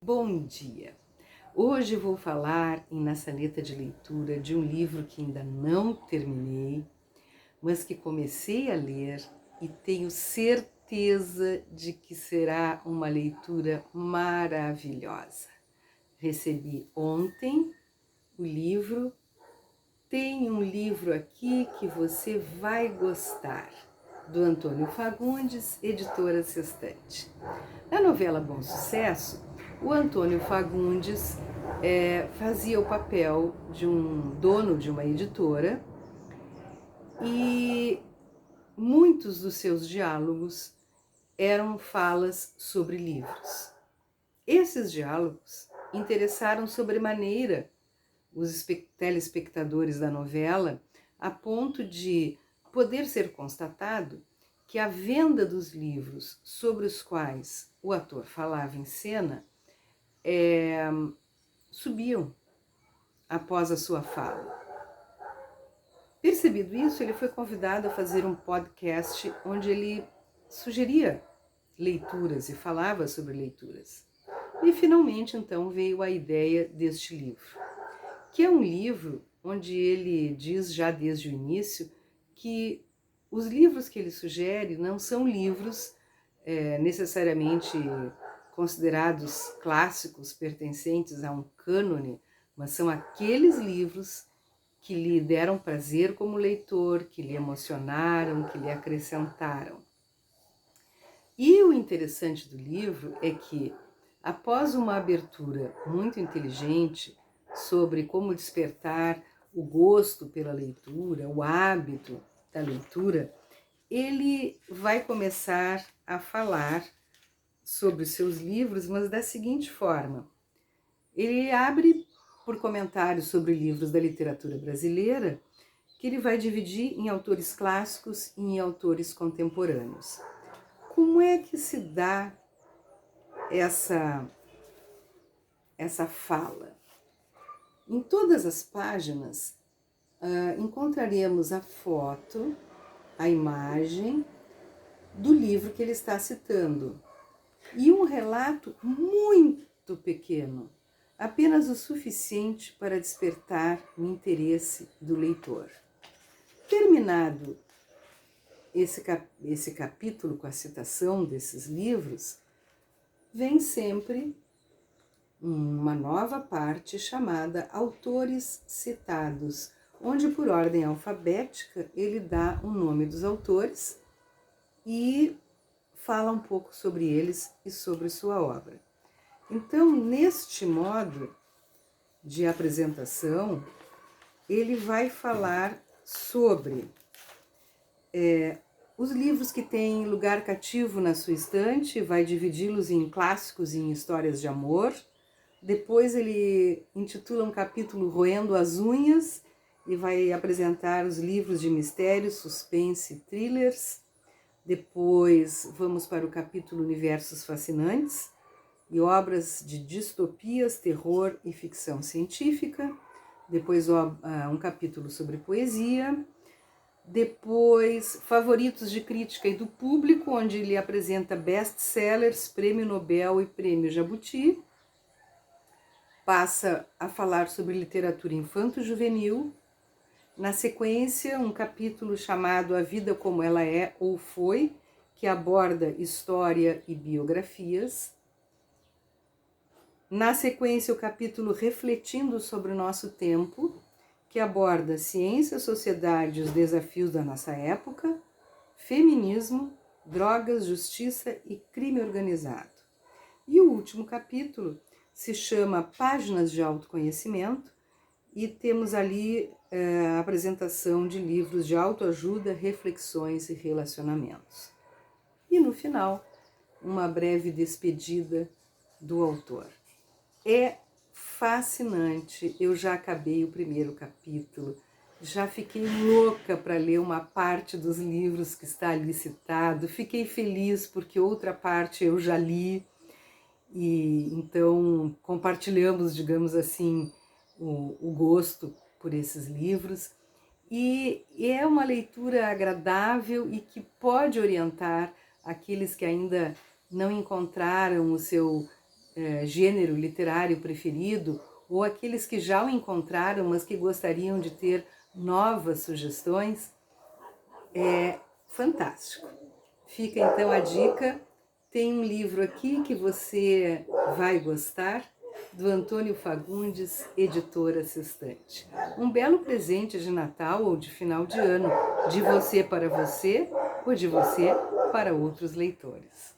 Bom dia! Hoje vou falar na saleta de leitura de um livro que ainda não terminei, mas que comecei a ler e tenho certeza de que será uma leitura maravilhosa. Recebi ontem o livro. Tem um livro aqui que você vai gostar, do Antônio Fagundes, editora Sextante. Na novela Bom Sucesso, o Antônio Fagundes fazia o papel de um dono de uma editora e muitos dos seus diálogos eram falas sobre livros. Esses diálogos interessaram sobremaneira os telespectadores da novela, a ponto de poder ser constatado que a venda dos livros sobre os quais o ator falava em cena subiam após a sua fala. Percebido isso, ele foi convidado a fazer um podcast onde ele sugeria leituras e falava sobre leituras. E finalmente, então, veio a ideia deste livro, que é um livro onde ele diz já desde o início que os livros que ele sugere não são livros necessariamente considerados clássicos, pertencentes a um cânone, mas são aqueles livros que lhe deram prazer como leitor, que lhe emocionaram, que lhe acrescentaram. E o interessante do livro é que, após uma abertura muito inteligente sobre como despertar o gosto pela leitura, o hábito da leitura, ele vai começar a falar sobre os seus livros, mas da seguinte forma. Ele abre por comentários sobre livros da literatura brasileira, que ele vai dividir em autores clássicos e em autores contemporâneos. Como é que se dá essa fala? Em todas as páginas encontraremos a foto, a imagem do livro que ele está citando e um relato muito pequeno, apenas o suficiente para despertar o interesse do leitor. Terminado esse capítulo com a citação desses livros, vem sempre uma nova parte chamada Autores Citados, onde por ordem alfabética ele dá o nome dos autores e fala um pouco sobre eles e sobre sua obra. Então, neste modo de apresentação, ele vai falar sobre os livros que têm lugar cativo na sua estante, vai dividi-los em clássicos e em histórias de amor. Depois ele intitula um capítulo Roendo as Unhas e vai apresentar os livros de mistério, suspense e thrillers. Depois vamos para o capítulo Universos Fascinantes e obras de distopias, terror e ficção científica. Depois um capítulo sobre poesia. Depois favoritos de crítica e do público, onde ele apresenta best-sellers, Prêmio Nobel e Prêmio Jabuti. Passa a falar sobre literatura infanto-juvenil. Na sequência, um capítulo chamado A Vida Como Ela É ou Foi, que aborda história e biografias. Na sequência, o capítulo Refletindo sobre o Nosso Tempo, que aborda ciência, sociedade e os desafios da nossa época, feminismo, drogas, justiça e crime organizado. E o último capítulo se chama Páginas de Autoconhecimento e temos ali a apresentação de livros de autoajuda, reflexões e relacionamentos. E no final, uma breve despedida do autor. É fascinante, eu já acabei o primeiro capítulo, já fiquei louca para ler uma parte dos livros que está ali citado, fiquei feliz porque outra parte eu já li, e então compartilhamos, digamos assim, o gosto por esses livros, e é uma leitura agradável e que pode orientar aqueles que ainda não encontraram o seu gênero literário preferido, ou aqueles que já o encontraram, mas que gostariam de ter novas sugestões, é fantástico. Fica então a dica, tem um livro aqui que você vai gostar, do Antônio Fagundes, editora Sextante. Um belo presente de Natal ou de final de ano, de você para você ou de você para outros leitores.